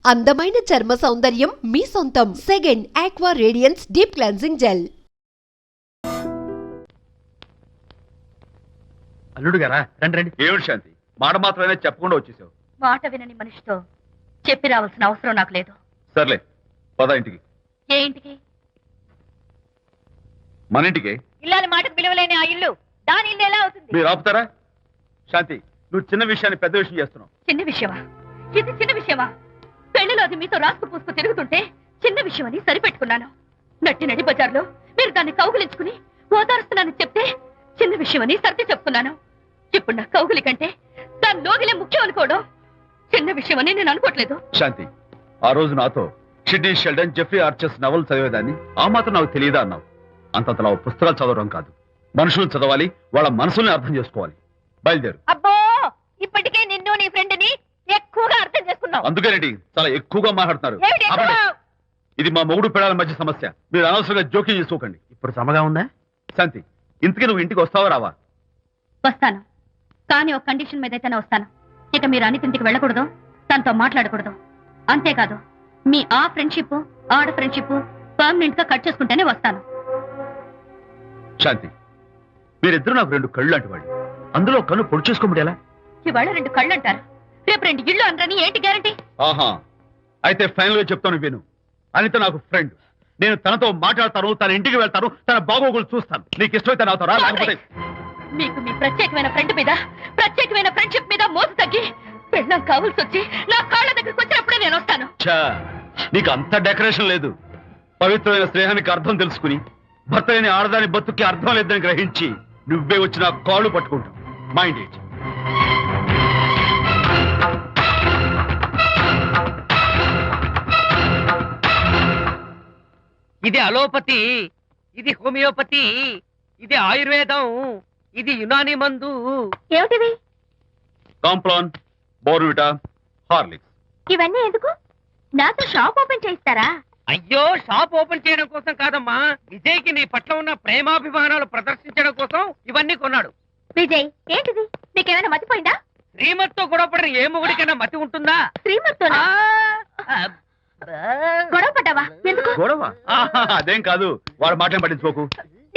అందమైన చర్మ సౌందర్యం మీ సొంతం. Second aqua radiance deep cleansing gel. అల్లుడు గారా, రండి రండి. ఏమిటి శాంతి, మాట మాత్రమే చెప్పకుండా వచ్చేసావు? మాట వినని మనిషితో చెప్పి రావాల్సిన అవసరం నాకు లేదు. సర్లే, పద ఇంటికి. ఏ ఇంటికి? మన ఇంటికి. ఇల్లాలి మాటకు విలువలేని ఆ ఇల్లు దాని ఇల్లు ఎలా అవుతుంది? మీరు ఆపుతారా? శాంతి, నువ్వు చిన్న విషయాన్ని పెద్ద విషయం చేస్తున్నావు. చిన్న విషయమా? ఇది చిన్న విషయమా? పెళ్లిలో అది మీతో రాసుకు పూసుకు తిరుగుతుంటే చిన్న విషయం అని సరిపెట్టుకున్నాను. నడి బజార్లో మీరు దాన్ని కౌగులించుకుని ఓదారుస్తున్నానని చెప్తే చిన్న విషయం అని సర్ది చెప్తున్నాను. ఇప్పుడు నా కౌగులి కంటే దాని లోగిలే ముఖ్యం అనుకోవడం చిన్న విషయం అని నేను అనుకోవట్లేదు. శాంతి, ఆ రోజు నాతో షిడ్నీ షెల్డన్, జెఫ్రీ ఆర్చర్స్ నవలు చదివేదాన్ని ఆ మాత్రం నాకు తెలియదా అన్నావు. అంతంతలా పుస్తకాలు చదవడం కాదు, మనుషులు చదవాలి, వాళ్ళ మనసుల్ని అర్థం చేసుకోవాలి. బయలుదేరు. అబ్బో, ఇప్పటికే నిన్ను నీ ఫ్రెండ్ ని ఎక్కువగా అర్థం చేసుకున్నావు. అందుకేనండి చాలా ఎక్కువగా మాట్లాడుతున్నారు. ఏమిటి ఎక్కువ? ఇది మా మొగుడు పిల్లల మధ్య సమస్య, మీరు అనవసరంగా జోక్యం చేసుకోకండి. ఇప్పుడు సమగా ఉందా? శాంతి, ఇంతకీ నువ్వు ఇంటికి వస్తావా రావా? వస్తాను, కానీ ఒక కండిషన్ మీద అయితేనే వస్తాను. ఇక మీరు అనితింటికి వెళ్ళకూడదు, తనతో మాట్లాడకూడదు. అంతేకాదు, మీ ఆ ఫ్రెండ్షిప్ ఆడ ఫ్రెండ్షిప్ పర్మనెంట్ గా కట్ చేసుకుంటేనే వస్తాను. శాంతి, మీరిద్దరు నాకు రెండు కళ్ళు లాంటి వాళ్ళు, అందులో కన్ను పొడి చేసుకోమడి ఎలా? ఇవాళ రెండు కళ్ళు అంటారు, రేపు రెండు ఇళ్ళు అంటారని ఏంటి గ్యారంటీ? ఆహా, అయితే ఫైనల్ గా చెప్తాను విను. అనిత నాకు ఫ్రెండ్, నేను తనతో మాట్లాడతాను, తన ఇంటికి వెళ్తాను, తన బాగోగులు చూస్తాను. నీకు ఇష్టమైతే నాతో రా, లేకపోతే మీకు మీ ప్రత్యేకమైన ఫ్రెండ్ మీద ప్రత్యేకమైన ఫ్రెండ్షిప్ మీద మోసు తగ్గి పెళ్ళం కావాల్సి వచ్చి నా కాళ్ళ దగ్గరికి వచ్చినప్పుడే నేను వస్తాను. నీకు అంత డెకరేషన్ లేదు. పవిత్రమైన స్నేహానికి అర్థం తెలుసుకుని భర్త లేని ఆడదాని బతుక్కి అర్థం లేదని గ్రహించి నువ్వే వచ్చి నా కాళ్ళు పట్టుకుంటావు. Mind it. ఇది అలోపతి, ఇది హోమియోపతి, ఇది ఆయుర్వేదం, ఇది యునాని మందు. ఏమిటివి? Complan, Bournvita, Horlicks. ఇవన్నీ ఎందుకు? నాతో షాప్ ఓపెన్ చేయిస్తారా? అయ్యో, షాప్ ఓపెన్ చేయడం కోసం కాదమ్మా, విజయ్కి నీ పట్ల ఉన్న ప్రేమాభిమానాలు ప్రదర్శించడం కోసం ఇవన్నీ కొన్నాడు. విజయ్, ఏంటిది? నీకేమైనా మతిపోయిందా? శ్రీమతితో గొడవపడిన ఏ మొగుడికైనా మతి ఉంటుందా? శ్రీమతితో గొడవ పడ్డావా? ఎందుకు గొడవ? అదేం కాదు, వాడు మాటలు పట్టించుకోకు.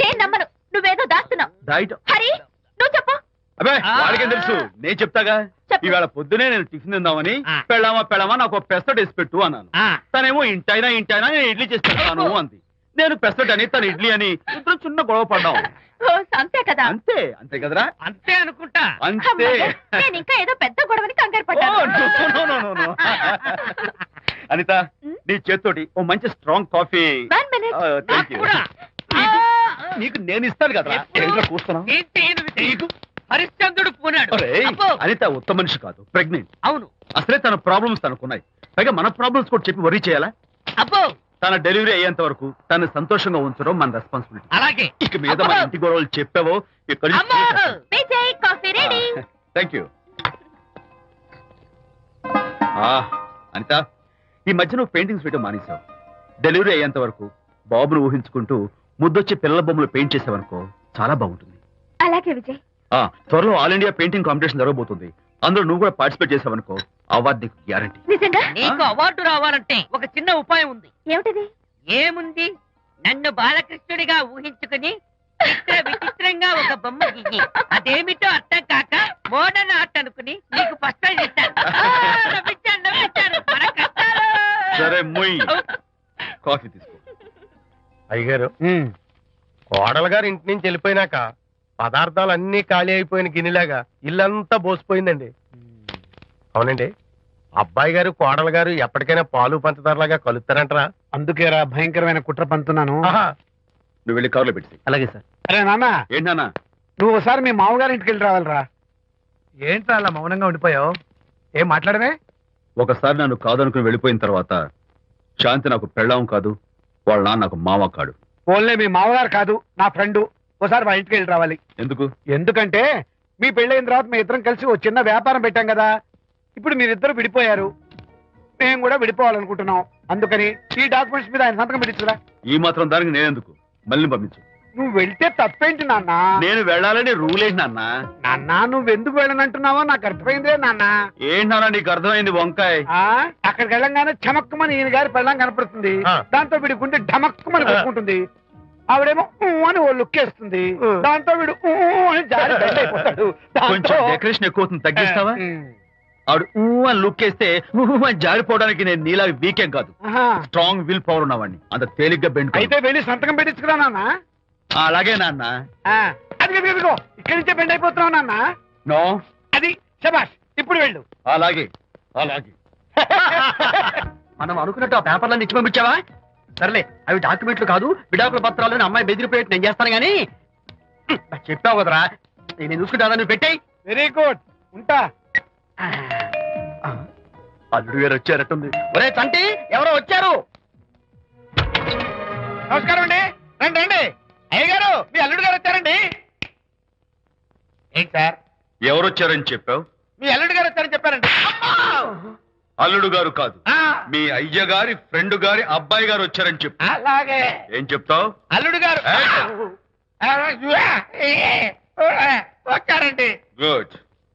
నేను నమ్మను, నువ్వేదో దాస్తున్నావు. డైట్. హరి, నువ్వు చెప్పు. అబ్బే, వాడికేం తెలుసు, నేను చెప్తాగా. చెప్పు. ఇవాళ పొద్దునే నేను టిఫిన్ తిందామని పెళ్ళామా నాకు పెసరట్ వేసి పెట్టు అన్నాను. తనేమో ఇంటైనా నేను ఇడ్లీ చేసి పెడతాను అంది. నేను పెసరట్ అని, తను ఇడ్లీ అని, ఇద్దరు చిన్న గొడవ పడ్డాం. అంతే కదా? అంతే అంతే కదరా? అంతే అనుకుంటా. అంతే. నేను ఇంకా ఏదో పెద్ద గొడవని కంగారు పడ్డాను. అనిత, నీ చేత్తోటి ఓ మంచి strong coffee. One minute. Thank you. నీకు నేను ఇస్తాను కదా. కూర్చున్నావు. ఏంటి విజయ్? హరిశ్చంద్రుడు పూనాడు. అబ్బో. అనిత ఉత్తమ మనిషి కాదు, ప్రెగ్నెంట్. అవును. అసలే తన ప్రాబ్లమ్స్ తనకున్నాయి, పైగా మన ప్రాబ్లమ్స్ కూడా చెప్పి వరీ చేయాలా? అబ్బో, తన డెలివరీ అయ్యేంత వరకు తను సంతోషంగా ఉంచడం మన రెస్పాన్సిబిలిటీ. అలాగే. ఇక మీద మన ఇంటి గొడవలు చెప్పావో ఇక్కడ. Vijay, coffee ready. Thank you. Anitha, ఈ మధ్య నువ్వు పెయింటింగ్స్ వేయడం మానేశావు. డెలివరీ అయ్యేంత వరకు బాబును ఊహించుకుంటూ ముద్దొచ్చి పిల్లల బొమ్మలు పెయింట్ చేసావనుకో, చాలా బాగుంటుంది. అలాగే విజయ్. త్వరలో ఆల్ ఇండియా పెయింటింగ్ కాంపిటీషన్ జరగబోతుంది, అందులో నువ్వు కూడా పార్టిసిపేట్ చేసావనుకో, అవార్డు నీకు గ్యారంటీ. నిజంగా? నీకు అవార్డు రావాలంటే ఒక చిన్న ఉపాయం ఉంది. ఏమిటిది? ఏముంది, నన్ను బాలకృష్ణుడిగా ఊహించుకుని విచిత్రంగా ఒక బొమ్మ గీయి. అదేమిటో అర్థం కాక మోడర్న్ ఆర్ట్ అనుకుని నీకు ఫస్ట్ ప్రైజ్ ఇస్తాను. నవ్వించాను. మన కష్టాలు. సరే, మొయ్ కాఫీ తీసుకో. అయ్యగారు, కోడలు గారు ఇంటి నుంచి వెళ్ళిపోయినాక పదార్థాలు అన్ని ఖాళీ అయిపోయిన గిన్నెలాగా ఇల్లంతా బోసిపోయిందండి. అవునండి, అబ్బాయి గారు కోడలు గారు ఎప్పటికైనా పాలు పంచదారలాగా కలుస్తారంటరా? అందుకేరా భయంకరమైన కుట్ర పంతున్నాను. నువ్వు వెళ్ళి కారులో పెట్టి. అలాగే సార్. అరే నాన్న, ఏంటన్నా? నువ్వు ఒకసారి మీ మామగారి ఇంటికి వెళ్ళి రావాలిరా. ఏంట్రా అలా మౌనంగా ఉండిపోయావు? ఏం మాట్లాడమే? ఒకసారి నన్ను కాదనుకుని వెళ్ళిపోయిన తర్వాత శాంతి నాకు పెళ్ళాం కాదు, వాళ్ళ నాన్న నాకు మామ కాడు. ఓన్లే మీ మామగారు కాదు, నా ఫ్రెండ్. ఒకసారి మా ఇంటికి వెళ్ళి రావాలి. ఎందుకు? ఎందుకంటే మీ పెళ్ళైన తర్వాత మీ ఇద్దరం కలిసి ఓ చిన్న వ్యాపారం పెట్టాం కదా. ఇప్పుడు మీరిద్దరు విడిపోయారు, మేము కూడా విడిపోవాలనుకుంటున్నాం. అందుకని ఈ డాక్యుమెంట్స్ మీద ఆయన సంతకం పెట్టించురా. ఈ మాత్రం దానికి నేనెందుకు? మళ్ళీ పంపించు. నువ్వు వెళ్తే తప్పేంటి నాన్న? నేను వెళ్ళాలని రూల్ ఏంటి నాన్న? నాన్న నువ్వెందుకు వెళ్ళనంటున్నావో నాకు అర్థమైందే నాన్న. ఏంటి నాన్న నీకు అర్థమైంది వంకాయ్? అక్కడికి వెళ్ళంగానే చమక్కుమని ఈయన గారి పెళ్ళం కనపడుతుంది. ఆ. దాంతో వీడి గుండె ఢమక్కుమని కొట్టుకుంటుంది. ఆవిడేమో ఊ అని ఓ లుక్ వేస్తుంది. దాంతో వీడు ఊ అని జారి బెడ్ అయిపోతాడు. కొంచెం డెకరేషన్ ఎక్కువ అవుతుంది, తగ్గిస్తావా? ఆవిడ ఊ అని లుక్ వేస్తే ఊ అని జారిపోవడానికి నేను నీలా వీకేం కాదు, స్ట్రాంగ్ విల్ పవర్ ఉన్నవాడిని. అంత తేలిగ్గా బెండ్ అయితే వెళ్ళి సంతకం పెట్టించుకురా నాన్న. అలాగే నాన్న. అది ఇదిగో ఇక్కడి నుంచే బెండ్ అయిపోతున్నావు నాన్న. నో, అది శబాష్, ఇప్పుడు వెళ్ళు. అలాగే అలాగే. మనం అనుకున్నట్టు ఆ పేపర్లను ఇచ్చి పంపించావా? సర్లే, అవి డాక్యుమెంట్లు కాదు, విడాకుల పత్రాలు. అమ్మాయి బెదిరిపోయేట్టు నేను చేస్తాను గానీ చెప్పావు కదరా, నేను చూసుకుంటా. నువ్వు పెట్టాయి. వెరీ గుడ్, ఉంటా. అల్లుడు గారు వచ్చారట్టుంది. ఒరే చంటి, ఎవరో వచ్చారు. నమస్కారం అండి. రండి రండి. అయ్య గారు, మీ అల్లుడు గారు వచ్చారండి. ఏంటి సార్? ఎవరు వచ్చారని చెప్పావు? మీ అల్లుడు గారు వచ్చారని చెప్పారండి. అల్లుడు గారు కాదు, మీ అయ్య గారి ఫ్రెండ్ గారి అబ్బాయి గారు వచ్చారని చెప్పు. అలాగే. ఏం చెప్తావు? అల్లుడు గారు వచ్చారండి. గుడ్.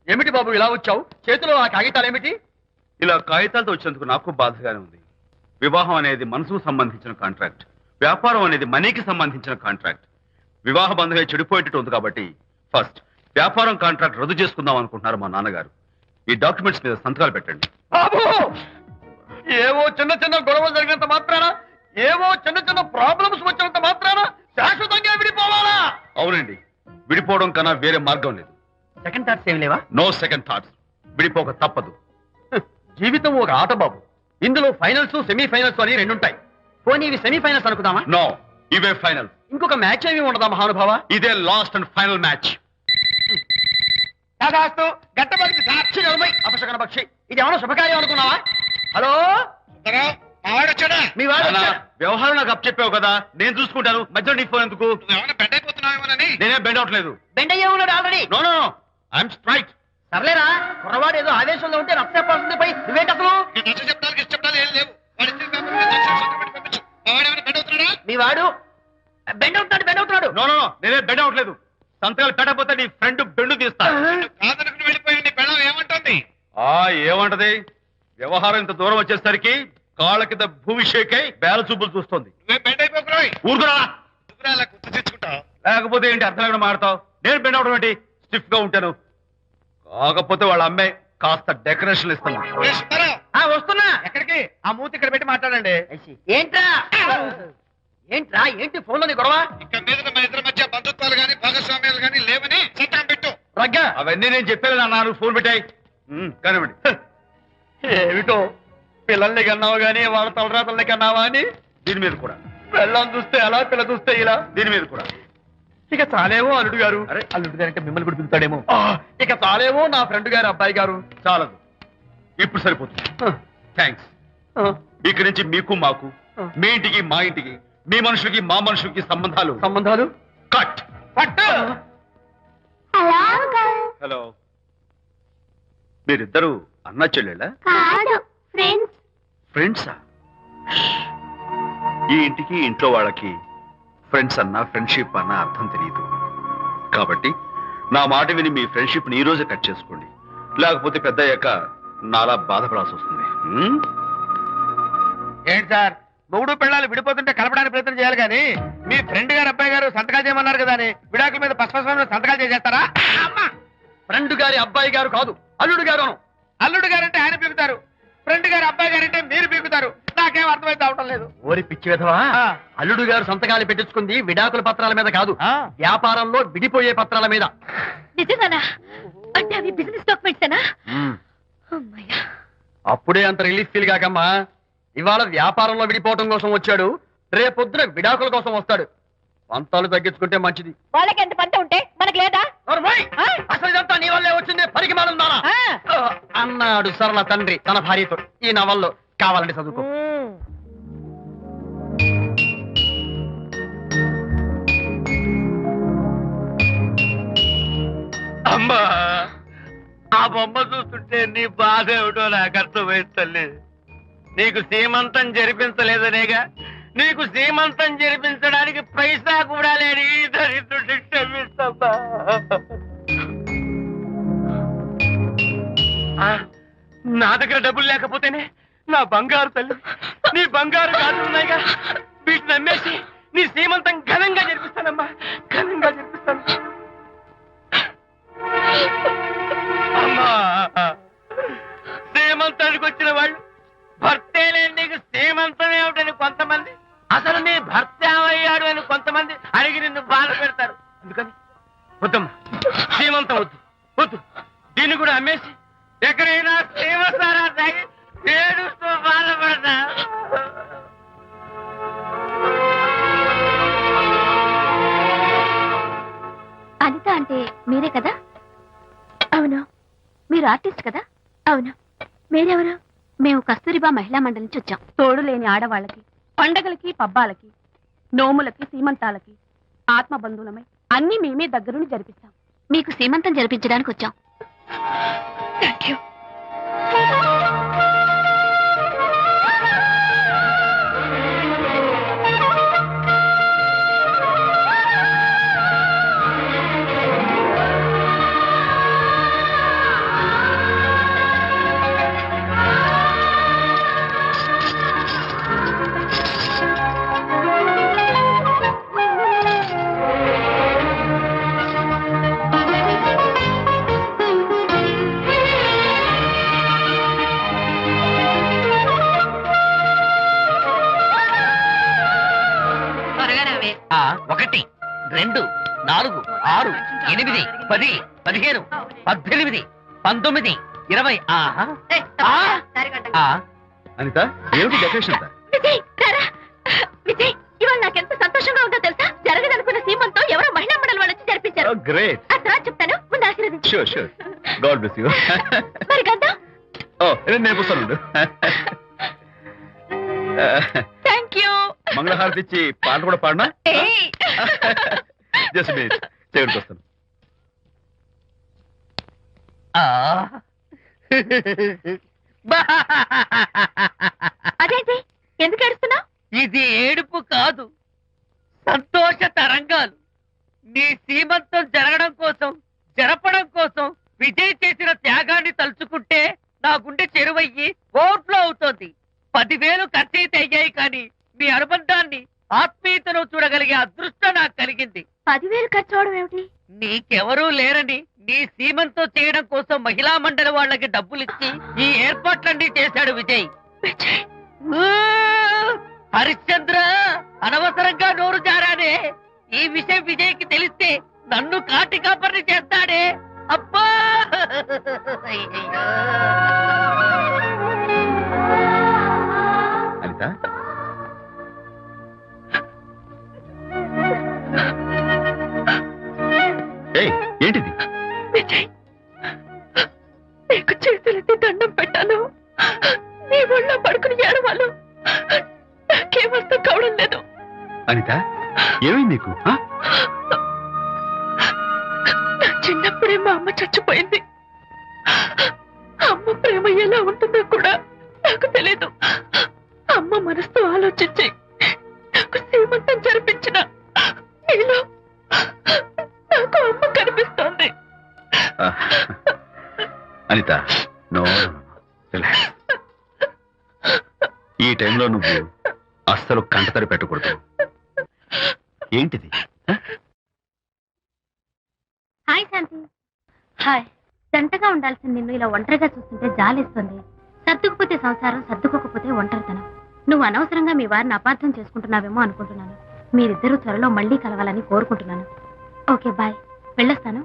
ఏమిటి బాబు ఇలా వచ్చావు? చేతిలో ఆ కాగితాలు ఏమిటి? ఇలా కాగితాలతో వచ్చినందుకు నాకు బాధగానే ఉంది. వివాహం అనేది మనసుకు సంబంధించిన కాంట్రాక్ట్, వ్యాపారం అనేది మనీకి సంబంధించిన కాంట్రాక్ట్. వివాహ బంధంగా చెడిపోయేటట్టు ఉంది కాబట్టి ఫస్ట్ వ్యాపారం కాంట్రాక్ట్ రద్దు చేసుకుందాం అనుకుంటున్నారు మా నాన్నగారు. ఈ డాక్యుమెంట్స్ మీద సంతకాలు పెట్టండి. బాబు, ఏవో చిన్న చిన్న గొడవలు జరిగినంత మాత్రాన, ఏవో చిన్న చిన్న ప్రాబ్లమ్స్ వచ్చినంత మాత్రాన శాశ్వతంగా విడిపోవాలా? అవునండి, విడిపోవడం కన్నా వేరే మార్గం లేదు. సెకండ్ థాట్స్ ఏమి లేవా? No second thoughts. విడిపోక తప్పదు. జీవితం ఒక ఆట బాబు, ఇందులో ఫైనల్స్ సెమీఫైనల్స్ అని రెండుంటాయి. పోనీ ఇవి సెమీఫైనల్స్ అనుకుందామా? నో, ఇవే ఫైనల్. ఇంకొక మ్యాచ్ ఏమి ఉండదా మహానుభావ? ఇదే లాస్ట్ అండ్ ఫైనల్ మ్యాచ్. కాదాస్తు గట్టబడింది సార్. అపశకన పక్షి, ఇది ఏమైనా శుభకార్యం అనుకున్నావా? హలో, వచ్చాడా? మీ వాడు నాన్న, వచ్చాడా? వ్యవహారం నాకు అప్ చెప్పావు కదా, నేను చూసుకుంటాను. మధ్యలో నీ ఫోన్ ఎందుకు? ఏమైనా బెడ్ అయిపోతున్నావేమోనని. నేనే బెండ్ అవట్లేదు. బెండ్ అయ్యే ఉన్నాడు already. No no, I'm straight. సర్లేరా, కుర్రవాడు ఏదో ఆవేశంలో ఉంటే రక్త చెప్పాల్సింది పై నువ్వేంటి అసలు? చెప్పడానికి ఏం లేవు. వాడి ఇచ్చిన పేపర్ మీద అక్షరం సంతకం పెట్టి పంపించు. మా వాడు ఏమైనా బెడ్ అవుతున్నాడా? మీ వాడు బెండ్ అవుతున్నాడు. నో నో నో, నేనే బెండ్ అవట్లేదు. సంతకాలు పెట్టకపోతే నీ ఫ్రెండ్ బెండు తీస్తా. కాదనుకుని వెళ్ళిపోయి నీ పెళ్ళం ఏమంటుంది? ఏమంటది? వ్యవహారం ఇంత దూరం వచ్చేసరికి కాళ్ళ కింద భూమి షేక్ అయి బేల చూపులు చూస్తుంది. నువ్వే బెడ్ అయిపోకురాయి. ఊరుకురా. నువ్వురా అలా గుర్తు తెచ్చుకుంటావు. లేకపోతే ఏంటి అర్థం లేకుండా మాడతావు? నేను బెండ్ అవడం ఏంటి? స్టిఫ్ గా ఉంటాను. కాకపోతే వాళ్ళ అమ్మాయి కాస్త డెకరేషన్ ఇస్తాను. వస్తున్నా. ఎక్కడికి? ఆ మూతి ఇక్కడ పెట్టి మాట్లాడండి. ఏంట్రా ఏంటి ఫోన్ లోని గొడవ? ఇక్కడ మీద మన ఇద్దరి మధ్య బంధుత్వాలు గాని భాగస్వామ్యాలు గాని లేవని సంతకం పెట్టు. రగ్గా అవన్నీ నేను చెప్పాను అన్నారు. ఫోన్ పెట్టాయి కానివ్వండి. ఏమిటో పిల్లల్ని కన్నావు గానీ వాళ్ళ తలరాతల్ని కన్నావా అని దీని మీద కూడా. పిల్లల్ని చూస్తే అలా, పిల్ల చూస్తే ఇలా. దీని మీద కూడా ఇక చాలేమో అల్లుడు గారు. అరే, అల్లుడు గారు అంటే మిమ్మల్ని కూడా పిలుతాడేమో. ఇక చాలేమో నా ఫ్రెండ్ గారు అబ్బాయి గారు. చాలదు, ఇప్పుడు సరిపోతుంది. థ్యాంక్స్. ఇక్కడి నుంచి మీకు మాకు, మీ ఇంటికి మా ఇంటికి, మీ మనుషులకి మా మనుషులకి సంబంధాలు కట్. హలో, మీరిద్దరు అన్నా చెల్లెళ్ళా? ఫ్రెండ్సా? ఈ ఇంటికి ఇంట్లో వాళ్ళకి ఫ్రెండ్స్ అన్నా ఫ్రెండ్షిప్ అన్నా అర్థం తెలియదు. కాబట్టి నా మాట విని మీ ఫ్రెండ్షిప్ ని ఈ రోజే కట్ చేసుకోండి. లేకపోతే పెద్ద అయ్యాక నాలా బాధపడాల్సి వస్తుంది. ఏంటి సార్, మొగుడు పిల్లలు విడిపోతుంటే కలపడానికి ప్రయత్నం చేయాలి కానీ మీ ఫ్రెండ్ గారు అబ్బాయి గారు సంతకాలు చేయమన్నారు కదా అని విడాకుల మీద పశ్చిమ సంతకాలు చేసేస్తారా? ఫ్రెండ్ గారి అబ్బాయి గారు కాదు, అల్లుడు గారు. అల్లుడు గారంటే ఆయన పీకుతారు, ఫ్రెండ్ గారు అబ్బాయి గారంటే మీరు పీకుతారు. నాకేం అర్థమైతే అవటం లేదు. ఓరి పిచ్చి విధవా, అల్లుడు గారు సంతకాలు పెట్టించుకుంది విడాకుల పత్రాల మీద కాదు, వ్యాపారంలో విడిపోయే పత్రాల మీద. నిజంగానా? అంటే అవి బిజినెస్ డాక్యుమెంట్సేనా? అమ్మయ్యా, అప్పుడే అంత రిలీఫ్ ఫీల్ కాకమ్మా. ఇవాళ వ్యాపారంలో విడిపోవటం కోసం వచ్చాడు, రేపొద్దున విడాకుల కోసం వస్తాడు. పంతాలు తగ్గించుకుంటే మంచిది. వాళ్ళకి ఎంత పంట ఉంటే మనకి లేదా? అసలు ఇదంతా నీ వల్లే వచ్చింది, పరికి మాలుందానా అన్నాడు సరళ తండ్రి తన భార్యతో. ఈ నవల్లో కావాలంటే చదువుకో. అమ్మా, ఆ బొమ్మ చూస్తుంటే నీ బాధ ఏమిటో నాకు అర్థమైంది తల్లి. నీకు సీమంతం జరిపించలేదనేగా నీకు సీమంతం జరిపించడానికి పైసా కూడా లేని ఈ దరిద్రుడిని క్షమిస్తమ్మా. నా దగ్గర డబ్బులు లేకపోతేనే నా బంగారు తల్లి, నీ బంగారు గాజులు ఉన్నాయిగా, వీటిని అమ్మేసి నీ సీమంతం ఘనంగా జరిపిస్తానమ్మా, ఘనంగా జరిపిస్తాను. అమ్మా, సీమంతానికి వచ్చిన వాళ్ళు భర్తే లేని నీకు సీమంతం ఏమిటని కొంతమంది, అసలు నీ భర్త ఏమయ్యాడు అని కొంతమంది అడిగి నిన్ను బాధ పెడతారు. అందుకని వద్దమ్మా, సీమంతం వద్దు వద్దు, దీన్ని కూడా అమ్మేసి ఎక్కడైనా సీమసారా తాగి ఏడుస్తూ బాధపడతా. అనిత అంటే మీరే కదా? అవును. మీరు ఆర్టిస్ట్ కదా? అవును. మీరెవరు? మేము కస్తూరిబా మహిళా మండలి నుంచి వచ్చాం. తోడు లేని ఆడవాళ్ళకి, పండగలకి, పబ్బాలకి, నోములకి, సీమంతాలకి ఆత్మ బంధువులమై అన్ని మేమే దగ్గరుండి జరిపిస్తాం. మీకు సీమంతం జరిపించడానికి వచ్చాం. Thank you. ఒకటి, 2, 4, 6, 8, 10, 15, 18, 19, 20. అనిత, ఏమిటి డెకరేషన్ అంతా? విజయ్, రారా. విజయ్, ఇవాళ నాకెంత సంతోషంగా ఉందో తెలుసా? జరగదనుకున్న సీమంతో ఎవరో మహిళా మండలి వాళ్ళు వచ్చి జరిపించారు. గ్రేట్. ఆ తర్వాత చెప్తాను, ముందు ఆశీర్వదించు. Sure sure. God bless you. మరి గంధం? ఓ, నేను వస్తాను. Thank you. మంగళహారతి ఇచ్చి పాట కూడా పాడినా? జస్ట్ మినిట్, చేయడానికి వస్తాను. అదేంటి, ఎందుకు ఏడుస్తున్నావు? ఇది ఏడుపు కాదు, సంతోష తరంగాలు. నీ సీమంతం జరగడం కోసం, జరపడం కోసం విజయ్ చేసిన త్యాగాన్ని తలుచుకుంటే నా గుండె చెరువయ్యి ఓవర్ఫ్లో అవుతోంది. 10,000 ఖర్చయితే అయ్యాయి, కానీ మీ అనుబంధాన్ని, ఆత్మీయతను చూడగలిగే అదృష్టం నాకు కలిగింది. 10,000 ఖర్చు అవడం ఏమిటి? నీకెవరూ లేరని నీ సీమంతో చేయడం కోసం మహిళా మండలి వాళ్ళకి డబ్బులిచ్చి ఈ ఏర్పాట్లన్నీ చేశాడు విజయ్. హరిశ్చంద్ర, అనవసరంగా నోరు జారానే. ఈ విషయం విజయ్కి తెలిస్తే నన్ను కాటి కాపర్ని చేస్తాడే. అబ్బా, అనిత, ఏంటిది? విజయ్, నీకు చేతులెత్తి దండం పెట్టాను. నీ ఒళ్ళో పడుకుని ఏడవాలు. నాకేమర్థం కావడం లేదు. అనిత, ఏమైంది నీకు? నా చిన్నప్పుడే మా అమ్మ చచ్చిపోయింది. అమ్మ ప్రేమ ఎలా ఉంటుందో కూడా నాకు తెలీదు. అమ్మ మనసుతో ఆలోచించి నాకు సీమంతం జరిపించిన నీలో నాకు అమ్మ కనిపిస్తోంది. అనిత, నో, ఈ టైంలో నువ్వు అస్సలు కంటతడి పెట్టకూడదు. ఏంటిది? హాయ్ శాంతి. హాయ్. జంటగా ఉండాల్సిన నిన్ను ఇలా ఒంటరిగా చూస్తుంటే జాలేస్తుంది. సర్దుకుపోతే సంసారం, సర్దుకోకపోతే ఒంటరితనం. నువ్వు అనవసరంగా మీ వారిని అపార్థం చేసుకుంటున్నావేమో అనుకుంటున్నాను. మీరిద్దరూ త్వరలో మళ్ళీ కలవాలని కోరుకుంటున్నాను. Okay, bye. వెళ్ళొస్తాను.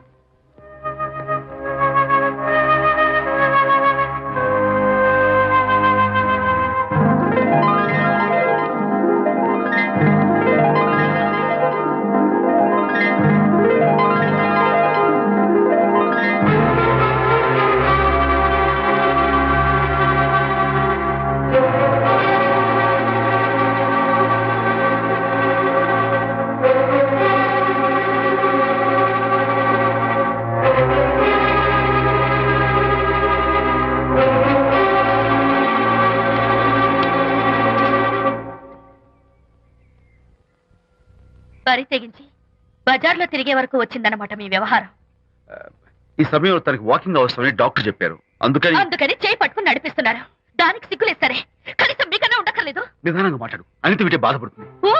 బరి తెగించి బజార్లో తిరిగే వరకు వచ్చిందన్నమాట మీ వ్యవహారం. ఈ సమయంలో తనకి వాకింగ్ అవసరమని డాక్టర్ చెప్పారు. అందుకని చేయి పట్టుకుని నడిపిస్తున్నారు. దానికి సిగ్గులేదు సరే, కనీసం మీకన్నా ఉండక్కర్లేదు. నిదానంగా మాట్లాడు. అనిత వింటే బాధపడుతుంది. ఓ,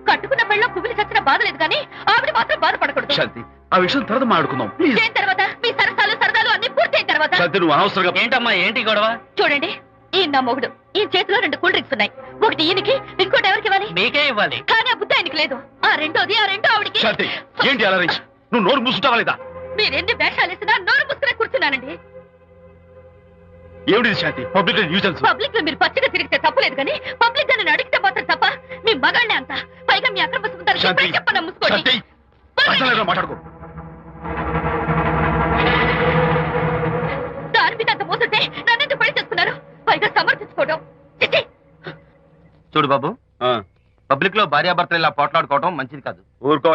కట్టుకున్న పెళ్ళలో కుమిలి చచ్చిన బాధ లేదు కానీ ఆవిడ మాత్రం బాధపడకూడదు. శాంతి, ఆ విషయం తర్వాత మాట్లాడుకుందాం ప్లీజ్. చేయిన తర్వాత మీ సరదాలు అన్ని పూర్తయిన తర్వాత. శాంతి, నువ్వు అనవసరంగా ఏంటమ్మా ఏంటి గొడవ? చూడండి, ఈయన నా మొగుడు. ఈ చేతిలో 2 కూల్ డ్రింక్స్ ఉన్నాయి. ఒకటి ఈయనకి, ఇంకోటి ఎవరికి ఇవ్వాలి? మీకే ఇవ్వాలి. కానీ ఆ బుద్ధి ఆయనకి లేదు. ఆ రెండో ఆవిడకి. శాంతి, ఏంటి అలా నువ్వు నోరు మూసుకుంటావా లేదా? మీరెన్ని వేషాలు వేసినా నోరు పుస్తకం కూర్చున్నానండి. ఏమిటి శాంతి? Public nuisance. పబ్లిక్ లో మీరు పచ్చిగా తిరిగితే తప్పలేదు కానీ పబ్లిక్ గా నేను అడిగితే మాత్రం తప్ప. మీ మగాళ్ళే అంత. పైగా మీ అక్రమ సుందరం శాంతి, చెప్పన్నా ముసుకోండి. శాంతి, అసలు మాట్లాడుకో. దాని మీద అంత మోసంటే నన్నెందుకు పెళ్లి చేసుకున్నారు? పైగా సమర్థించుకోవడం. చిచ్చి. చూడు బాబు, పబ్లిక్ లో భార్యాభర్తలు ఇలా పోట్లాడుకోవడం మంచిది కాదు. ఊరుకో.